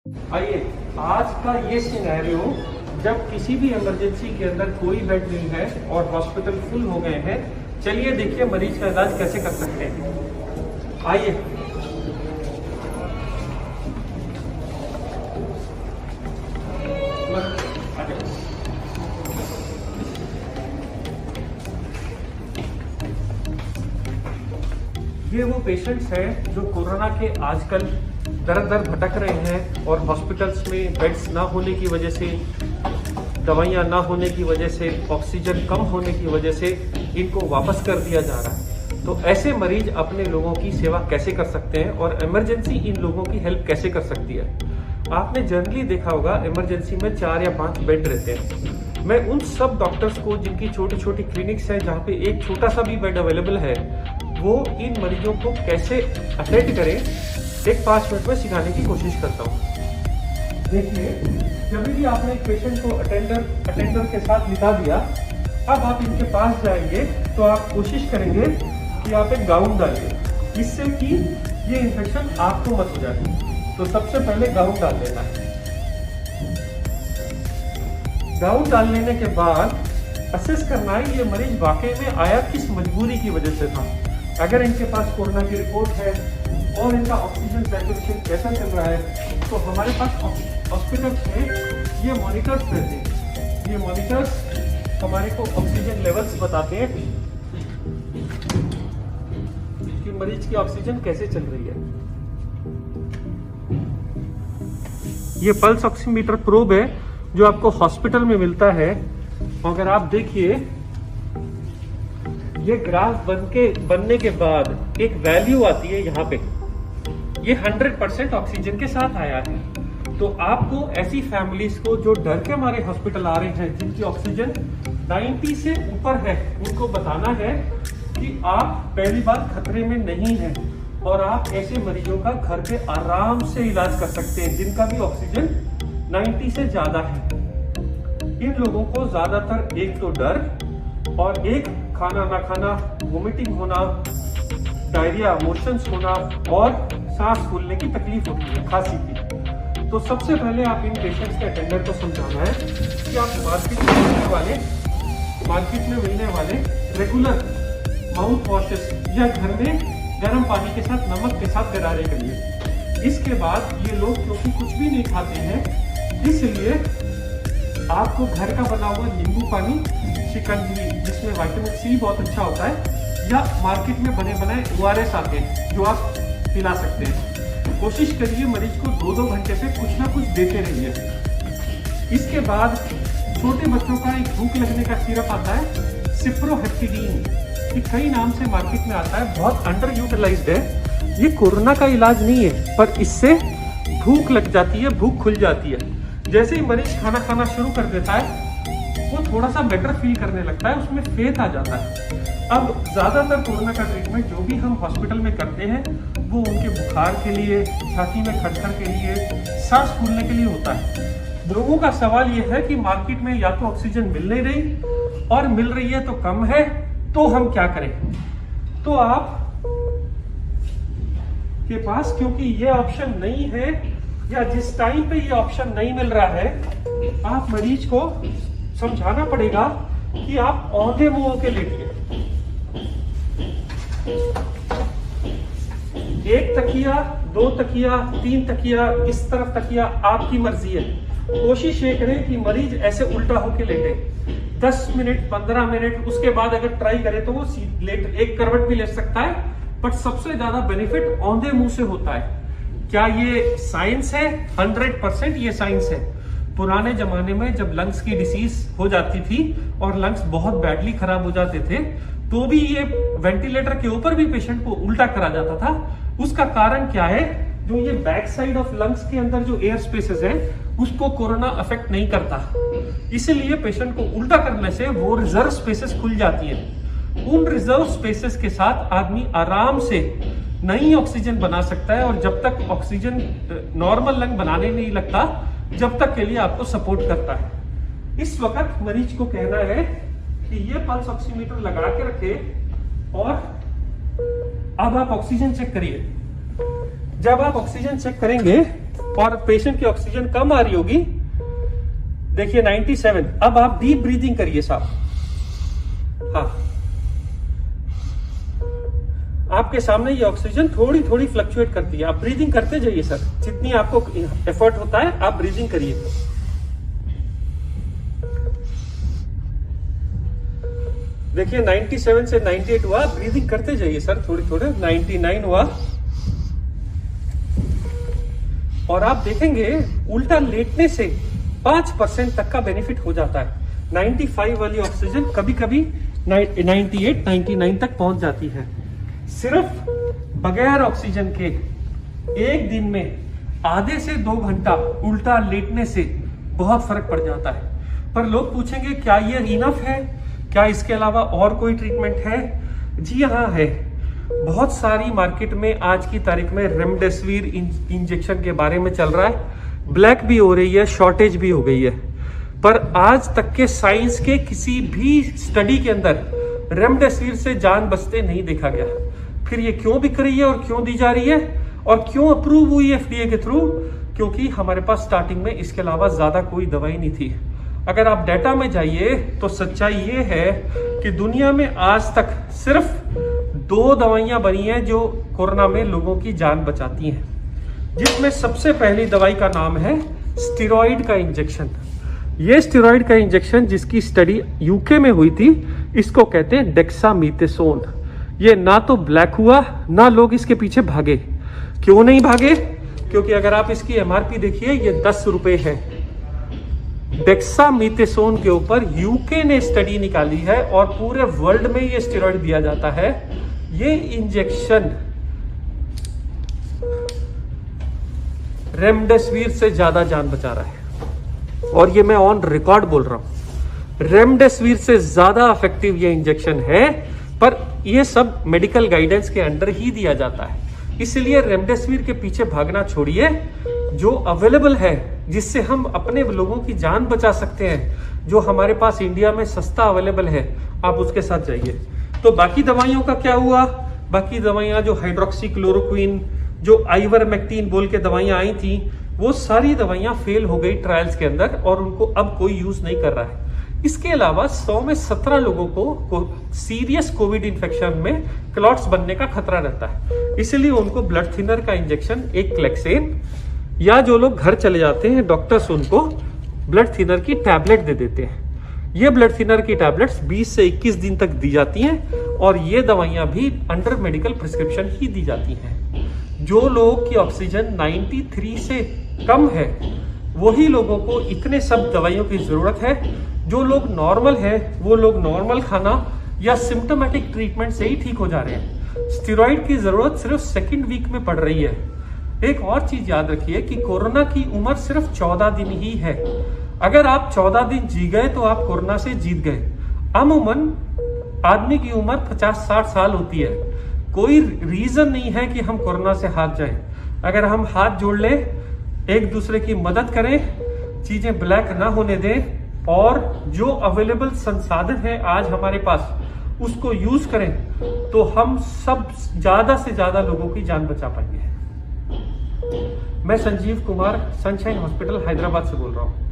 आइए, आज का ये सिनेरियो जब किसी भी इमरजेंसी के अंदर कोई बेड नहीं है और हॉस्पिटल फुल हो गए हैं। चलिए देखिए मरीज का इलाज कैसे कर सकते हैं। आइए, ये वो पेशेंट्स हैं जो कोरोना के आजकल दर दर भटक रहे हैं और हॉस्पिटल्स में बेड्स ना होने की वजह से, दवाइयाँ ना होने की वजह से, ऑक्सीजन कम होने की वजह से इनको वापस कर दिया जा रहा है। तो ऐसे मरीज अपने लोगों की सेवा कैसे कर सकते हैं और इमरजेंसी इन लोगों की हेल्प कैसे कर सकती है। आपने जनरली देखा होगा इमरजेंसी में 4 या 5 बेड रहते हैं। मैं उन सब डॉक्टर्स को जिनकी छोटी छोटी क्लिनिक्स हैं जहाँ पे एक छोटा सा भी बेड अवेलेबल है, वो इन मरीजों को कैसे अटेंड करें एक 5 मिनट में सिखाने की कोशिश करता हूँ। देखिए, जब भी आपने एक पेशेंट को अटेंडर के साथ लिटा दिया, अब आप इनके पास जाएंगे तो आप कोशिश करेंगे कि आप एक गाउन डालिए, इससे कि ये इन्फेक्शन आपको मत हो जाए। तो सबसे पहले गाउन डाल लेना है। गाउन डाल लेने के बाद असेस करना है ये मरीज वाकई में आया किस मजबूरी की वजह से था। अगर इनके पास कोरोना की रिपोर्ट है और इनका ऑक्सीजन सैचुरेशन कैसा चल रहा है, तो हमारे पास हॉस्पिटल्स में ये मॉनिटर्स रहते हैं। ये मॉनिटर्स हमारे को ऑक्सीजन लेवल्स बताते हैं कि मरीज की ऑक्सीजन कैसे चल रही है। ये पल्स ऑक्सीमीटर प्रोब है जो आपको हॉस्पिटल में मिलता है। अगर आप देखिए, ये ग्राफ बनने के बाद एक वैल्यू आती है यहाँ पे, ये 100% ऑक्सीजन के साथ आया है। तो आपको ऐसी फैमिलीज को जो डर के मारे हॉस्पिटल आ रहे हैं, जिनकी ऑक्सीजन 90 से ऊपर है, उनको बताना है कि आप पहली बार खतरे में नहीं हैं और आप ऐसे मरीजों का घर पे आराम से इलाज कर सकते हैं जिनका भी ऑक्सीजन 90 से ज्यादा है। इन लोगों को ज्यादातर एक तो डर और एक खाना ना खाना, वोमिटिंग होना, डायरिया, मोशंस होना और सांस फूलने की तकलीफ होती है, खांसी की। तो सबसे पहले आप इन पेशेंट्स के अटेंडर को समझाना है कि आप मार्केट में मिलने वाले रेगुलर माउथ वॉशेस या घर में गर्म पानी के साथ नमक के साथ गरारे करिए। इसके बाद ये लोग क्योंकि कुछ भी नहीं खाते हैं, इसलिए आपको घर का बना हुआ नींबू पानी, शिकंजी जिसमें विटामिन सी बहुत अच्छा होता है, या मार्केट में बने बनाए ORS आते हैं जो आप पिला सकते हैं। कोशिश करिए मरीज को 2-2 घंटे से कुछ ना कुछ देते रहिए। इसके बाद छोटे बच्चों का एक भूख लगने का सिरप आता है, सिप्रोहेप्टिडीन, ये कई नाम से मार्केट में आता है, बहुत अंडर यूटिलाइज्ड है। ये कोरोना का इलाज नहीं है, पर इससे भूख लग जाती है, भूख खुल जाती है। जैसे ही मरीज खाना खाना शुरू कर देता है, वो थोड़ा सा बेटर फील करने लगता है, उसमें फेथ आ जाता है। अब ज्यादातर कोरोना का ट्रीटमेंट जो भी हम हॉस्पिटल में करते हैं वो उनके बुखार के लिए, छाती में खटखट के लिए, सांस फूलने के लिए होता है। लोगों का सवाल ये है कि मार्केट में या तो ऑक्सीजन मिल नहीं रही और मिल रही है तो कम है, तो हम क्या करें। तो आप के पास क्योंकि ये ऑप्शन नहीं है या जिस टाइम पे ये ऑप्शन नहीं मिल रहा है, आप मरीज को समझाना पड़ेगा कि आप औंधे मुंह के लेटिए। 1 तकिया, 2 तकिया, 3 तकिया, इस तरफ तकिया, आपकी मर्जी है। कोशिश ये करें कि मरीज ऐसे उल्टा होके लेटे 10 मिनट, 15 मिनट। उसके बाद अगर ट्राई करे तो वो एक करवट भी ले सकता है, बट सबसे ज्यादा बेनिफिट औंधे मुंह से होता है। क्या ये साइंस है? 100% ये साइंस है। पुराने जमाने में जब लंग्स की डिसीज हो जाती थी और लंग्स बहुत बैडली खराब हो जाते थे, तो भी ये वेंटिलेटर के ऊपर भी पेशेंट को उल्टा करा जाता था। उसका कारण क्या है? जो ये बैक साइड ऑफ लंग्स के अंदर जो एयर स्पेसेस है, उसको कोरोना अफेक्ट नहीं करता, इसलिए पेशेंट को उल्टा करने से वो रिजर्व स्पेसेस खुल जाती है। उन रिजर्व स्पेसेस के साथ आदमी आराम से नई ऑक्सीजन बना सकता है, और जब तक ऑक्सीजन नॉर्मल लंग बनाने नहीं लगता, जब तक के लिए आपको सपोर्ट करता है। इस वक्त मरीज को कहना है कि ये पल्स ऑक्सीमीटर लगा के रखे और अब आप ऑक्सीजन चेक करिए। जब आप ऑक्सीजन चेक करेंगे और पेशेंट की ऑक्सीजन कम आ रही होगी, देखिए 97। अब आप डीप ब्रीदिंग करिए साहब। हाँ, आपके सामने ये ऑक्सीजन थोड़ी थोड़ी फ्लक्चुएट करती है, आप ब्रीदिंग करते जाइए सर, जितनी आपको एफर्ट होता है आप ब्रीदिंग करिए। देखिए 97 से 98 हुआ, ब्रीदिंग करते जाइए सर थोड़ी थोड़े। 99 हुआ, और आप देखेंगे उल्टा लेटने से 5% तक का बेनिफिट हो जाता है। 95 वाली ऑक्सीजन कभी कभी 98, 99 तक पहुंच जाती है। सिर्फ बगैर ऑक्सीजन के एक दिन में आधे से 2 घंटा उल्टा लेटने से बहुत फर्क पड़ जाता है। पर लोग पूछेंगे क्या ये इनफ है, क्या इसके अलावा और कोई ट्रीटमेंट है? जी हाँ है। बहुत सारी मार्केट में आज की तारीख में रेमडेसिविर इंजेक्शन के बारे में चल रहा है, ब्लैक भी हो रही है, शॉर्टेज भी हो गई है। पर आज तक के साइंस के किसी भी स्टडी के अंदर रेमडेसिविर से जान बचते नहीं देखा गया। फिर ये क्यों बिक रही है और क्यों दी जा रही है और क्यों अप्रूव हुई एफडीए के थ्रू? क्योंकि हमारे पास स्टार्टिंग में इसके अलावा ज्यादा कोई दवाई नहीं थी। अगर आप डेटा में जाइए तो सच्चाई ये है कि दुनिया में आज तक सिर्फ 2 दवाइयां बनी हैं जो कोरोना में लोगों की जान बचाती हैं, जिसमें सबसे पहली दवाई का नाम है स्टेरॉइड का इंजेक्शन। ये स्टेरॉइड का इंजेक्शन जिसकी स्टडी यूके में हुई थी, इसको कहते हैं डेक्सामीथासोन। ये ना तो ब्लैक हुआ, ना लोग इसके पीछे भागे। क्यों नहीं भागे? क्योंकि अगर आप इसकी एमआरपी देखिए, ये 10 रुपए है। डेक्सामीथासोन के ऊपर यूके ने स्टडी निकाली है और पूरे वर्ल्ड में ये स्टेरॉइड दिया जाता है। ये इंजेक्शन रेमडेसिविर से ज्यादा जान बचा रहा है, और ये मैं ऑन रिकॉर्ड बोल रहा हूं। रेमडेसिविर से ज्यादा इफेक्टिव ये इंजेक्शन है, पर ये सब मेडिकल गाइडेंस के अंडर ही दिया जाता है। इसलिए रेमडेसिविर के पीछे भागना छोड़िए, जो अवेलेबल है जिससे हम अपने लोगों की जान बचा सकते हैं, जो हमारे पास इंडिया में सस्ता अवेलेबल है, आप उसके साथ जाइए। तो बाकी दवाइयों का क्या हुआ? बाकी दवाइयां जो हाइड्रोक्सीक्लोरोक्विन, जो आइवरमेक्टिन बोल के दवाइयां आई थी, वो सारी दवाइयां फेल हो गई ट्रायल्स के अंदर और उनको अब कोई यूज नहीं कर रहा है। इसके अलावा 100 में 17 लोगों को सीरियस कोविड इन्फेक्शन में क्लॉट्स बनने का खतरा रहता है। इसलिए उनको ब्लड थिनर का इंजेक्शन, एक क्लेक्सेन, या जो लोग घर चले जाते हैं डॉक्टर्स उनको ब्लड थिनर की टैबलेट दे देते हैं। ये ब्लड थिनर की टैबलेट्स 20 से 21 दिन तक दी जाती हैं, और ये दवाइयां भी अंडर मेडिकल प्रिस्क्रिप्शन ही दी जाती हैं। जो लोग की ऑक्सीजन 93 से कम है, वही लोगों को इतने सब दवाइयों की जरूरत है। जो लोग नॉर्मल है, वो लोग नॉर्मल खाना या सिम्टोमेटिक ट्रीटमेंट से ही ठीक हो जा रहे हैं। स्टेरॉइड की जरूरत सिर्फ 2nd वीक में पड़ रही है। एक और चीज याद रखिए कि कोरोना की उम्र सिर्फ 14 दिन ही है। अगर आप 14 दिन जी गए तो आप कोरोना से जीत गए। अमूमन आदमी की उम्र 50-60 साल होती है। कोई रीजन नहीं है कि हम कोरोना से हार जाएं। अगर हम हाथ जोड़ ले, एक दूसरे की मदद करें, चीजें ब्लैक ना होने दें, और जो अवेलेबल संसाधन है आज हमारे पास उसको यूज करें, तो हम सब ज्यादा से ज्यादा लोगों की जान बचा पाएंगे। मैं संजीव कुमार, सनशाइन हॉस्पिटल हैदराबाद से बोल रहा हूँ।